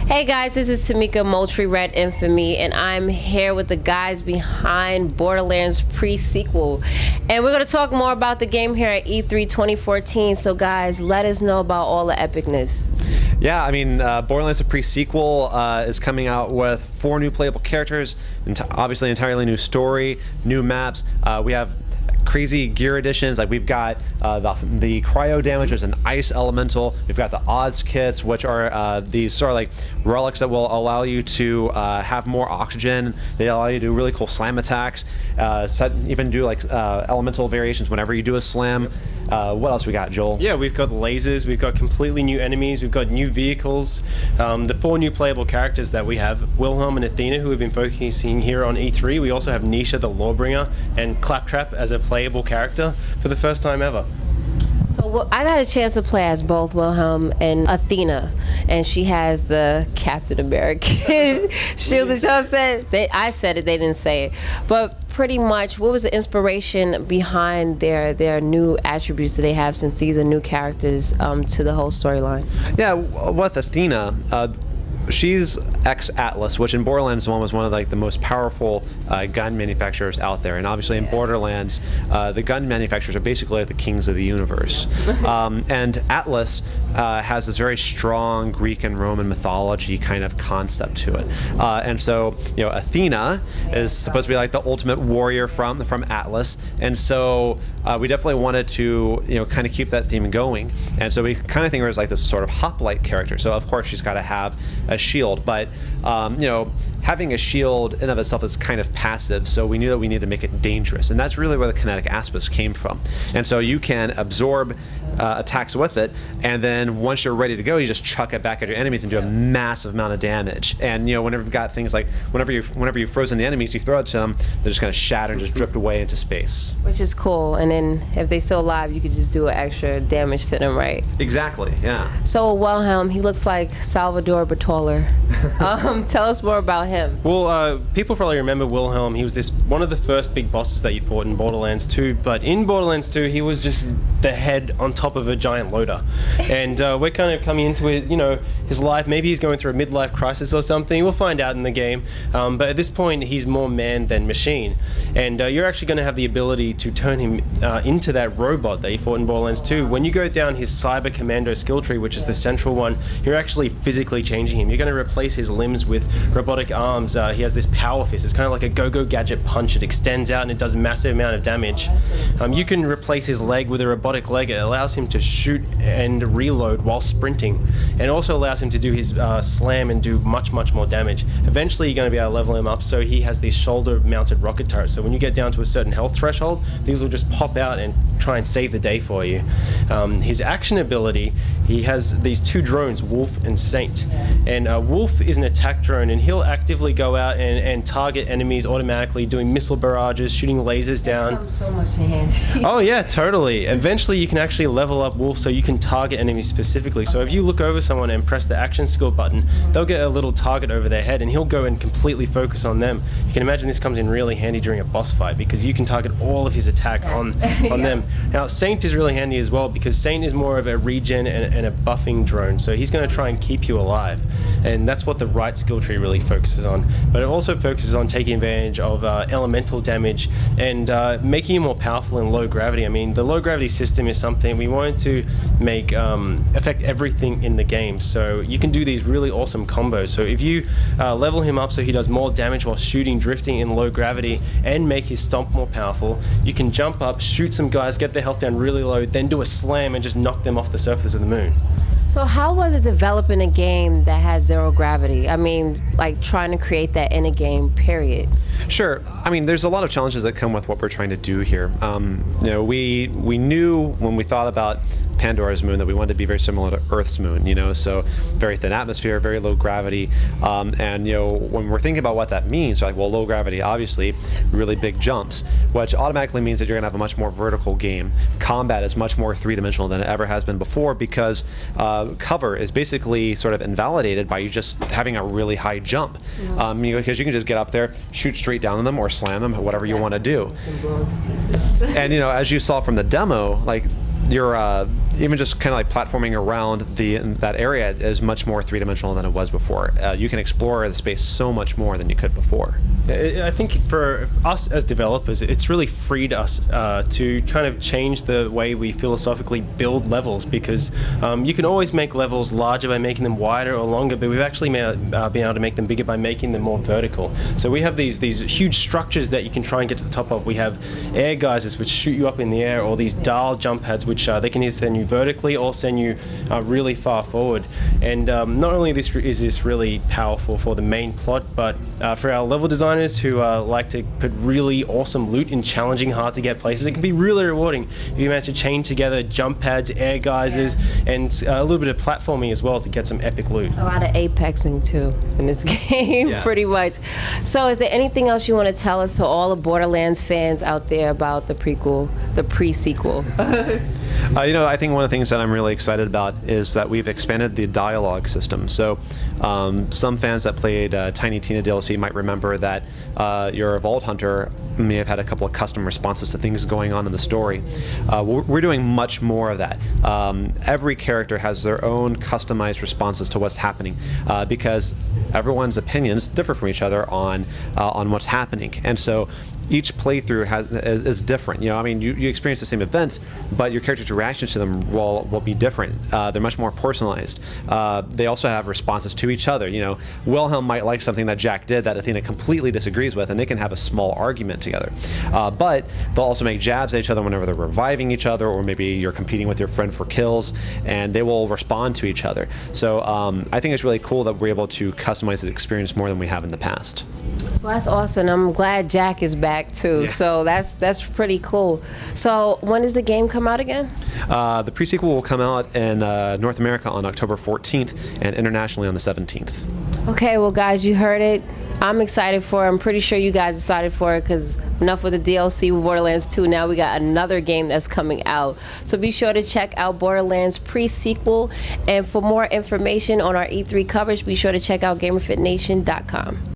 Hey guys, this is Tamika, Moultrie Red Infamy, and I'm here with the guys behind Borderlands pre-sequel. And we're going to talk more about the game here at E3 2014. So guys, let us know about all the epicness. Yeah, I mean, Borderlands the pre-sequel is coming out with 4 new playable characters, and obviously entirely new story, new maps. We have crazy gear additions. Like we've got the cryo damage, which is an ice elemental. We've got the odds kits, which are these sort of like relics that will allow you to have more oxygen. They allow you to do really cool slam attacks. Even do like elemental variations whenever you do a slam. What else we got, Joel? Yeah, we've got lasers, we've got completely new enemies, we've got new vehicles. The 4 new playable characters that we have, Wilhelm and Athena, who we've been focusing here on E3. We also have Nisha the Lawbringer and Claptrap as a playable character for the first time ever. So I got a chance to play as both Wilhelm and Athena, and she has the Captain American shield that y'all said. I said it, they didn't say it. But pretty much, what was the inspiration behind their new attributes that they have, since these are new characters to the whole storyline? Yeah, with Athena, she's ex-Atlas, which in Borderlands 1 was one of like the most powerful gun manufacturers out there, and obviously in Borderlands, the gun manufacturers are basically like the kings of the universe. And Atlas has this very strong Greek and Roman mythology kind of concept to it, and so Athena is supposed to be like the ultimate warrior from Atlas, and so we definitely wanted to kind of keep that theme going, and so we kind of think of her as like this sort of hoplite character. So of course she's got to have a shield, but having a shield in of itself is kind of passive, so we knew that we needed to make it dangerous, and that's really where the kinetic aspects came from. And so you can absorb attacks with it, and then once you're ready to go, you just chuck it back at your enemies and do a massive amount of damage. And whenever you've got things like whenever you've frozen the enemies, you throw it to them, they're just going to shatter and just drift away into space. Which is cool. And then if they're still alive, you could just do an extra damage to them, right? Exactly. Yeah. So Wilhelm, he looks like Salvador Batoller. Tell us more about him. Well, people probably remember Wilhelm. He was one of the first big bosses that you fought in Borderlands 2, but in Borderlands 2, he was just the head on top of a giant loader. And we're kind of coming into it, his life. Maybe he's going through a midlife crisis or something. We'll find out in the game. But at this point, he's more man than machine. And you're actually going to have the ability to turn him into that robot that you fought in Borderlands 2. When you go down his Cyber Commando skill tree, which is the central one, you're actually physically changing him. You're going to replace his limbs with robotic arms. He has this power fist. It's kind of like a go-go gadget punch. It extends out and it does a massive amount of damage. You can replace his leg with a robotic leg. It allows him to shoot and reload while sprinting, and also allows him to do his slam and do much more damage. Eventually you're going to be able to level him up so he has these shoulder mounted rocket turrets, so when you get down to a certain health threshold, these will just pop out and try and save the day for you. His action ability, he has these 2 drones, Wolf and Saint, and Wolf is an attack drone, and he'll actively go out and target enemies automatically, doing missile barrages, shooting lasers down. That comes so much in handy. Oh yeah, totally. Eventually you can actually level up Wolf so you can target enemies specifically. So if you look over someone and press the action skill button, they'll get a little target over their head and he'll go and completely focus on them. You can imagine this comes in really handy during a boss fight because you can target all of his attack on them. Now Saint is really handy as well because Saint is more of a regen and a buffing drone, so he's going to try and keep you alive, and that's what the right skill tree really focuses on. But it also focuses on taking advantage of elemental damage and making you more powerful in low gravity. I mean, the low gravity system is something we wanted to make affect everything in the game, so you can do these really awesome combos. So if you level him up so he does more damage while shooting, drifting in low gravity, and make his stomp more powerful, you can jump up, shoot some guys, get their health down really low, then do a slam and just knock them off the surface of the moon. So how was it developing a game that has 0 gravity? I mean, like trying to create that in a game, period. Sure. I mean, there's a lot of challenges that come with what we're trying to do here. We knew when we thought about Pandora's moon that we wanted to be very similar to Earth's moon, so very thin atmosphere, very low gravity, and when we're thinking about what that means, like, well, low gravity, obviously, really big jumps, which automatically means that you're gonna have a much more vertical game. Combat is much more three-dimensional than it ever has been before because cover is basically sort of invalidated by you just having a really high jump, because you can just get up there, shoot straight down on them, or slam them, whatever you want to do. And as you saw from the demo, like, you're even just kind of like platforming around that area is much more three-dimensional than it was before. You can explore the space so much more than you could before. I think for us as developers, it's really freed us to kind of change the way we philosophically build levels, because you can always make levels larger by making them wider or longer, but we've actually been able to make them bigger by making them more vertical. So we have these huge structures that you can try and get to the top of. We have air geysers which shoot you up in the air, or these dial jump pads which they can either send you vertically or send you really far forward. And not only is this really powerful for the main plot, but for our level designers who like to put really awesome loot in challenging, hard to get places, it can be really rewarding if you manage to chain together jump pads, air geysers, and a little bit of platforming as well to get some epic loot. A lot of apexing too in this game, yes. Pretty much. So is there anything else you want to tell us to all the Borderlands fans out there about the pre-sequel? I think one of the things that I'm really excited about is that we've expanded the dialogue system. So some fans that played Tiny Tina DLC might remember that your Vault Hunter may have had a couple of custom responses to things going on in the story. We're doing much more of that. Every character has their own customized responses to what's happening, because everyone's opinions differ from each other on what's happening, and so each playthrough is different. You experience the same event, but your character's reactions to them will be different. They're much more personalized. They also have responses to each other. Wilhelm might like something that Jack did that Athena completely disagrees with, and they can have a small argument together. But they'll also make jabs at each other whenever they're reviving each other, or maybe you're competing with your friend for kills, and they will respond to each other. So I think it's really cool that we're able to customize the experience more than we have in the past. Well, that's awesome. I'm glad Jack is back too. Yeah. So that's pretty cool. So when does the game come out again? The pre-sequel will come out in North America on October 14th and internationally on the 17th. Okay, well guys, you heard it. I'm excited for it. I'm pretty sure you guys are excited for it, because enough with the DLC with Borderlands 2. Now we got another game that's coming out. So be sure to check out Borderlands pre-sequel. And for more information on our E3 coverage, be sure to check out GamerFitNation.com.